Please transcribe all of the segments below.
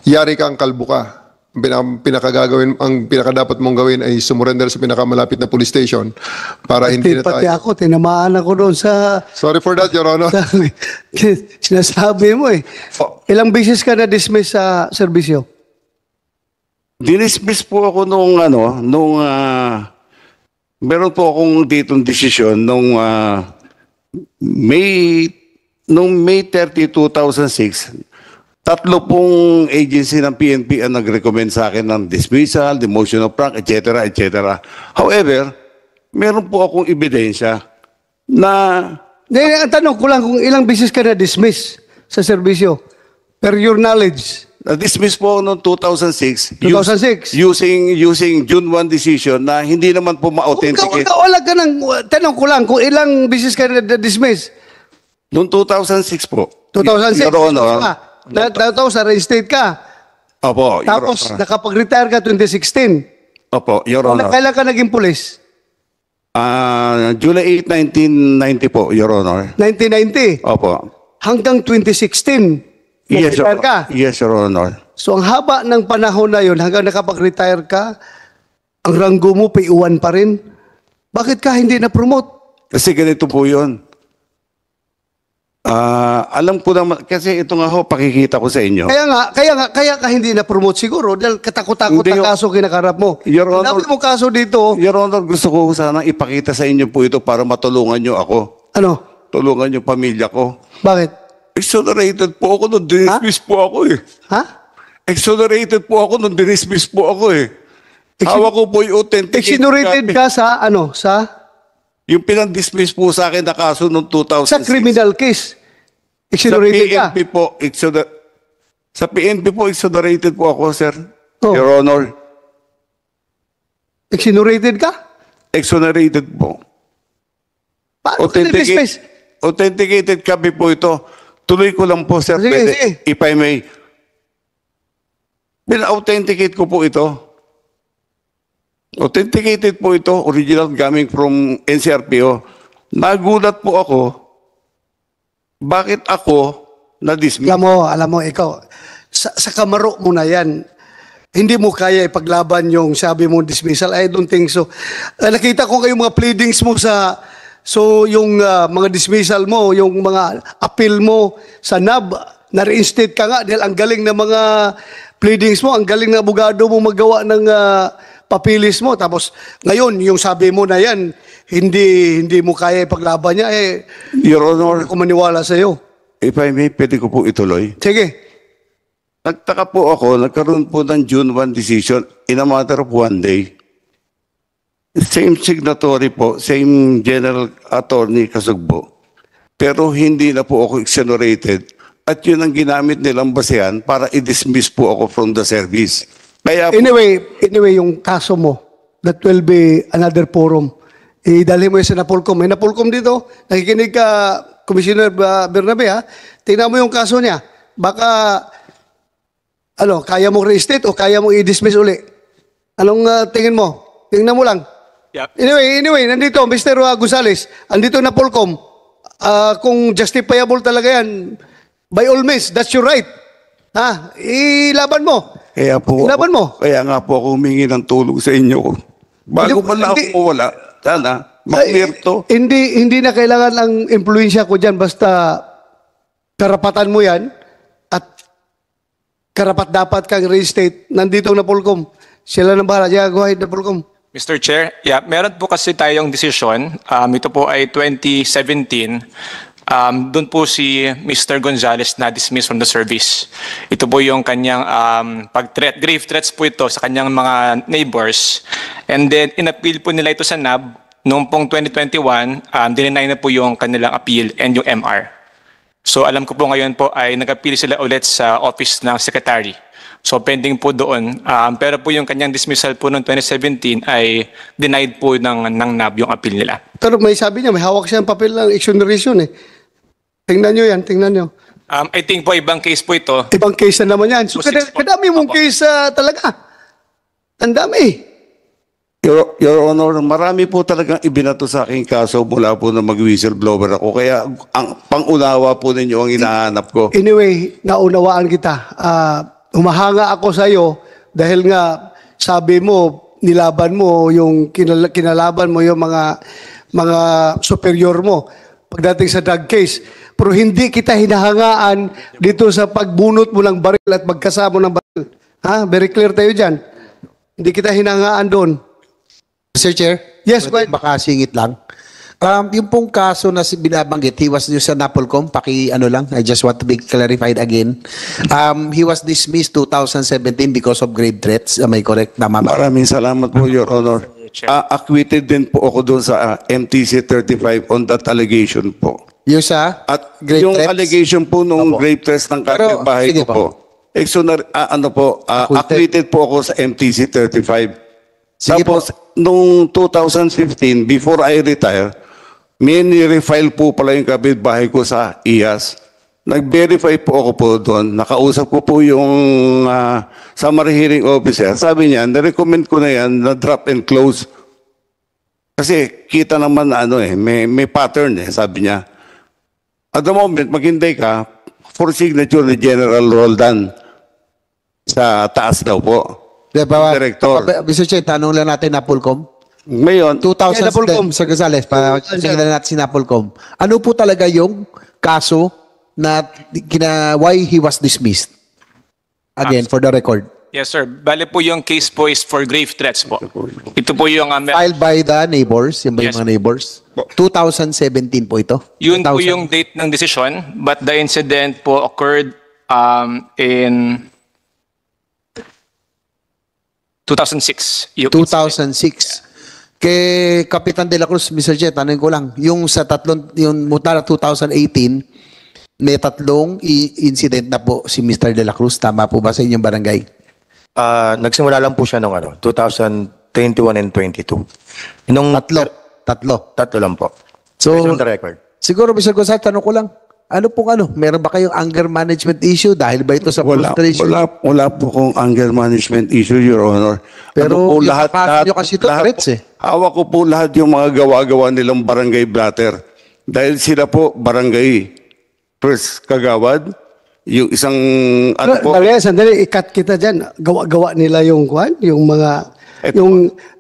yari kang kalbo ka. Ang pinakadapat mong gawin ay sumurrender sa pinakamalapit na police station para hindi na Pati tayo. ako, tinamaan ako doon sa Sorry for that, Your Honor. sinasabi mo eh. Ilang beses ka na-dismiss sa serbisyo? Dinismiss po ako meron po akong ditong desisyon May 30, 2006. Tatlo pong agency ng PNP ang nag-recommend sa akin ng dismissal, demotion of rank, etc., etc. However, meron po akong ebidensya na Ang tanong ko lang kung ilang beses ka na-dismiss sa serbisyo? Per your knowledge. na-dismiss po noong 2006. 2006? Using June 1 decision na hindi naman po ma-authenticate. Wala ka ng, tanong ko lang kung ilang beses ka na-dismiss? Noong 2006 po. 2006? Your Honor. Tapos na-reinstate ka. Opo, Your Tapos Honor. nakapag-retire ka 2016. Opo, Your Honor. Kailan ka naging pulis? July 8, 1990 po, Your Honor. 1990. Opo. Hanggang 2016. Yes, Nag-retire ka. Yes, Your Honor. So ang haba ng panahon na yun, hanggang nakapag-retire ka, ang ranggo mo, PO1 pa rin. Bakit ka hindi na-promote? Kasi ganito po yun. Alam ko naman, kasi ito nga ho, pakikita ko sa inyo. Kaya ka hindi na-promote siguro dahil katakot-takot Hindi, na kaso kinakarap mo. Your Honor. Dami mo kaso dito. Your Honor, gusto ko sana ipakita sa inyo po ito para matulungan nyo ako. Ano? Tulungan yung pamilya ko. Bakit? Exonerated po ako nung dinismiss po ako eh. Ha? Exonerated po ako nung dinismiss po ako eh. Hawak ko po yung authenticate Exonerated copy. ka sa ano? Sa Yung pinang-dismiss po sa akin na kaso noong 2006. sa criminal case. Sa Exonerated ka. PNP po, sa PNP po, exonerated po ako, sir. Oh. Your Honor. Exonerated ka? Exonerated po. Paano ka na-dismiss? Authenticated copy po ito. Tuloy ko lang po, sir. Sige, Pwede, sige. if I may. Pina-authenticate ko po ito. Authenticated po ito, original coming from NCRPO. Nagulat po ako, bakit ako na-dismiss? Alam mo, ikaw, sa kamaro mo na yan, hindi mo kaya ipaglaban yung sabi mo dismissal. I don't think so. Nakita ko kayo mga pleadings mo yung mga dismissal mo, yung mga appeal mo sa NAB, na-reinstate ka nga dahil ang galing ng mga pleadings mo, ang galing ng abogado mo magawa ng papilis mo. Tapos ngayon, yung sabi mo na yan, hindi mo kaya ipaglaban niya, Your Honor, ako maniwala sa iyo. if I may, pwede ko po ituloy. Sige. Nagtaka po ako, nagkaroon po ng June 1 decision in a matter of one day. Same signatory po, same General Attorney Kasugbo. Pero hindi na po ako exonerated at yun ang ginamit nilang basehan para i-dismiss po ako from the service. Kaya po, Anyway, yung kaso mo, that will be another forum. Idali mo yun sa Napolcom. May Napolcom dito. Nakikinig ka, Commissioner Bernabe, ha? Tingnan mo yung kaso niya. Baka, kaya mong reinstate o kaya mong i-dismiss uli. Anong tingin mo? Tingnan mo lang. Yep. Anyway, nandito, Mr. Gonzales, andito na Polcom. Kung justifiable talaga yan, by all means, that's your right. Ha? Ilaban mo. Ilaban mo. Kaya nga po ako humingi ng tulong sa inyo. Bago pa lang ako wala, sana, maklear to. Hindi na kailangan ang impluensya ko dyan, basta karapatan mo yan at karapat-dapat kang reinstate. Nandito na Polcom. Sila nang bahala. Go ahead na Polcom. Mr. Chair, meron po kasi tayong desisyon. Ito po ay 2017. Doon po si Mr. Gonzales na dismissed from the service. Ito po yung kanyang grave threats po ito sa kanyang mga neighbors. And then, in-appeal po nila ito sa NAB. Noong pong 2021, dinenay na po yung kanilang appeal and yung MR. So, alam ko po ngayon po ay nag-appeal sila ulit sa office ng secretary. So, pending po doon. Pero po yung kanyang dismissal po noong 2017 ay denied po ng NAB yung appeal nila. Pero may sabi niya, may hawak siyang papel ng exoneration eh. Tingnan nyo yan, tingnan nyo. I think po ibang case po ito. Ibang case na naman yan. So, kadami mong case talaga. Ang dami. Your Honor, marami po talagang ibinato sa aking kaso mula po na mag-whistleblower ako. Kaya ang pangunawa po ninyo ang hinahanap ko. Anyway, naunawaan kita. humahanga ako sa iyo dahil nga sabi mo, nilaban mo yung kinalaban mo yung mga superior mo pagdating sa drug case. Pero hindi kita hinahangaan dito sa pagbunot mo ng baril at magkasama ng baril. Ha? Very clear tayo dyan. Hindi kita hinahangaan doon. Mr. Chair? Yes, go ahead. Baka singit lang. Yung pong kaso na binabanggit, he was sa Napolcom, I just want to be clarified again. He was dismissed 2017 because of grave threats. Am I correct? Tama ba? Maraming salamat po, Your Honor. Acquitted din po ako doon sa MTC 35 on that allegation po. Yung sa At grave yung threats? allegation po nung Opo. grave threats ng Pero, kapitbahay sige ko po. Acquitted po ako sa MTC 35. Sige Tapos, nung 2015, before I retire, may ni-refile po pala yung kapitbahay ko sa IAS. Nag-verify po ako po doon. Nakausap ko po yung summary hearing officer. Sabi niya, na-recommend ko na yan na drop and close. Kasi kita naman may pattern sabi niya. At the moment, maghintay ka for signature ni General Roldan sa taas daw po. Director. Mr. Chair, tanong lang natin Napolcom. Ngayon, 2000, Napolcom. Sir Gonzales, tingnan natin si Napolcom. Ano po talaga yung kaso na why he was dismissed? Again, for the record. Yes, sir. Bale po yung case po is for grave threats po. Ito po yung... Filed by the neighbors, yung ba yung Yes. mga neighbors? 2017 po ito? Yun po 2000. yung date ng decision, but the incident po occurred in 2006. Yung 2006. Kay Kapitan De La Cruz, Mr. Jet, tanongin ko lang, yung sa yung mula 2018, may tatlong incident na po si Mr. De La Cruz. Tama po ba sa inyong barangay? Nagsimula lang po siya nung 2021 and 22. Nung Tatlo. lang po. So, Based on the record. siguro, Mr. Gonzales, tanong ko lang, meron ba kayong anger management issue dahil ba ito sa frustration? wala po kong anger management issue, Your Honor. Pero po, yung kaso nyo kasi ito, threats Hawak ko po lahat yung mga gawa-gawa nilang barangay blatter. Dahil sila po barangay first kagawad, yung isang Sandali, ikat kita dyan. Gawa-gawa nila yung kwan, yung mga...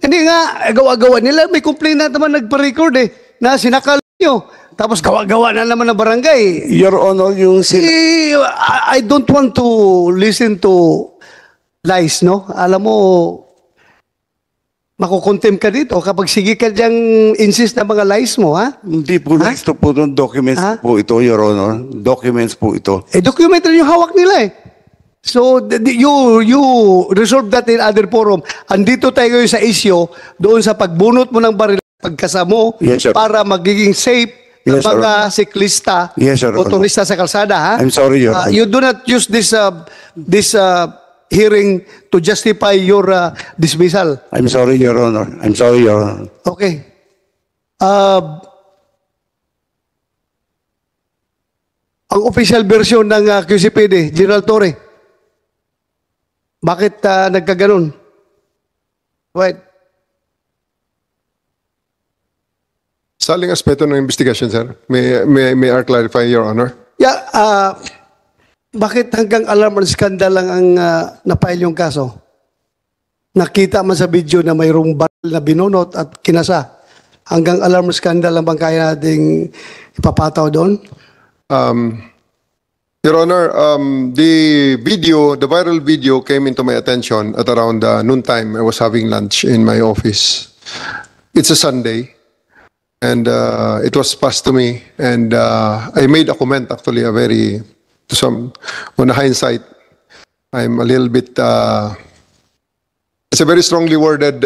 hindi nga, gawa-gawa nila. May complaint na naman nagpa-record na sinakal nyo. Tapos gawa-gawa na naman ng barangay. Your Honor, yung I don't want to listen to lies, no? Alam mo, makukontempt ka dito kapag sige ka diyang insist na mga lies mo, ha? Hindi po listo po ng documents Ha? po ito, Your Honor. Documents po ito. Documentary yung hawak nila So, you resolve that in other forum. Andito tayo ngayon sa issue, doon sa pagbunot mo ng baril, pagkasamo, Yes, sir. para magiging safe ng Yes, sir. mga siklista, Yes, sir. motorista sa kalsada, ha? I'm sorry, Your Honor. You do not use this hearing to justify your dismissal. I'm sorry, Your Honor. I'm sorry, Your Honor. Okay. Ang official version ng QCPD, General Torre, bakit nagkaganon? Go ahead. Sa aling aspeto ng investigation, sir, may I clarify, Your Honor? Yeah, bakit hanggang alarm and scandal lang ang na-file yung kaso? Nakita man sa video na mayroong baril na binunot at kinasa. Hanggang alarm and scandal lang bang kaya nating ipapataw doon? Your Honor, the viral video came into my attention at around noontime. I was having lunch in my office. It's a Sunday, and it was passed to me, and I made a comment, actually, on hindsight, I'm a little bit, it's a very strongly worded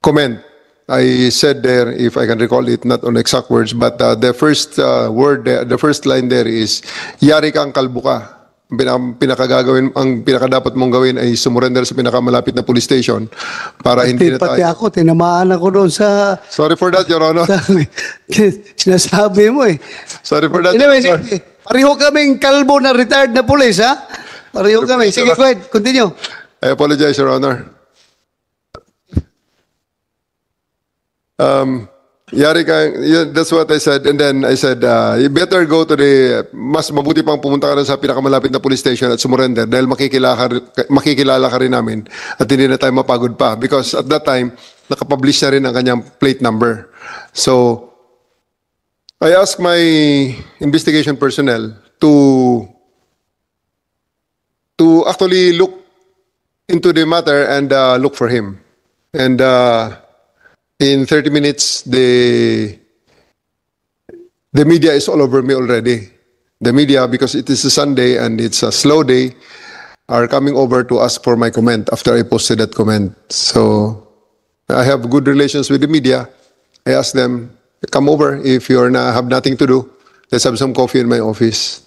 comment. I said there, if I can recall it, not on exact words, but the first the first line there is, yari kang kalbo ka. Ang pinakadapat mong gawin ay sumurrender sa pinakamalapit na police station para hindi na Pati tayo. ako, tinamaan ako doon sa... Sorry for that, Your Honor. Sinasabi mo Sorry for that. Anyway, Your Honor. sige. Pareho kaming kalbo na retired na police, ha? Pareho kami. Sige, go ahead. Continue. I apologize, Your Honor. Yari ka, that's what I said. And then I said, you better go to mas mabuti pang pumunta ka rin sa pinakamalapit na police station at sumurrender dahil makikilala ka rin namin at hindi na tayo mapagod pa. Because at that time, nakapublish na rin ang kanyang plate number. So, I asked my investigation personnel to actually look into the matter and look for him. And in 30 minutes, the media is all over me already. The media, because it is a Sunday and it's a slow day, are coming over to ask for my comment after I posted that comment. So I have good relations with the media. I asked them, come over if you have nothing to do. Let's have some coffee in my office.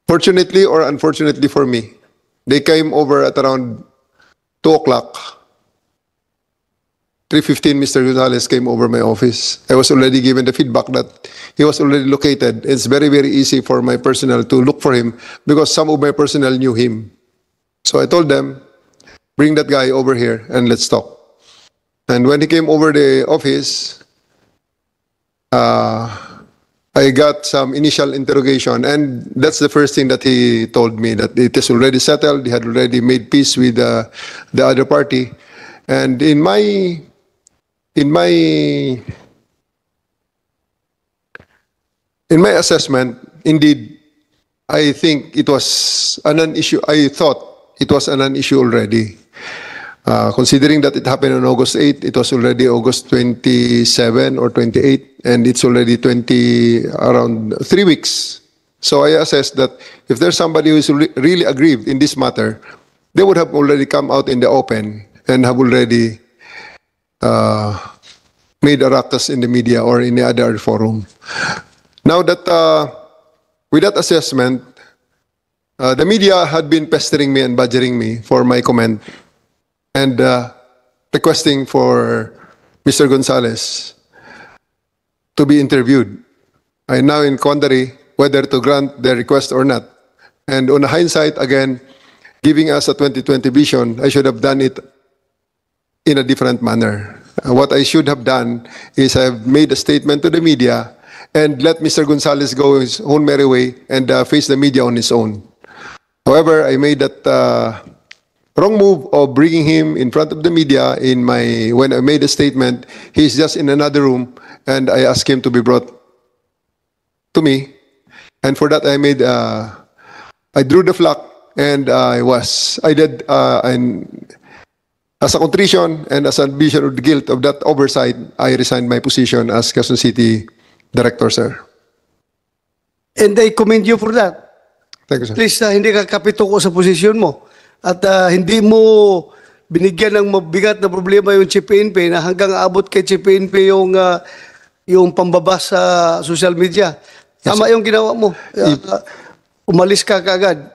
Fortunately or unfortunately for me, they came over at around 2 o'clock. 3:15, Mr. Gonzales came over my office. I was already given the feedback that he was already located. It's very, very easy for my personnel to look for him because some of my personnel knew him. So I told them, bring that guy over here and let's talk. And when he came over the office, I got some initial interrogation, and that's the first thing that he told me, that it is already settled. He had already made peace with the other party. And in my assessment, indeed, I think it was a non-issue. I thought it was a non-issue already. Considering that it happened on August 8, it was already August 27 or 28, and it's already around 3 weeks. So I assessed that if there's somebody who is really aggrieved in this matter, they would have already come out in the open and have already made a ruckus in the media or in the other forum. Now that, with that assessment, the media had been pestering me and badgering me for my comment and requesting for Mr. Gonzales to be interviewed. I am now in quandary whether to grant their request or not. And on hindsight, again, giving us a 2020 vision, I should have done it in a different manner. What I should have done is I have made a statement to the media and let Mr. Gonzales go his own merry way and face the media on his own. However, I made that wrong move of bringing him in front of the media when I made a statement. He's just in another room, and I asked him to be brought to me. And for that, I drew the flag, and as a contrition and as an admission of the guilt of that oversight, I resigned my position as Quezon City Director, sir. And I commend you for that. Thank you, sir. At least hindi ka kapituko sa posisyon mo. At hindi mo binigyan ng mabigat na problema yung Chief PNP na hanggang abot kay Chief PNP yung pambaba sa social media. Tama yung ginawa mo. Umalis ka kaagad.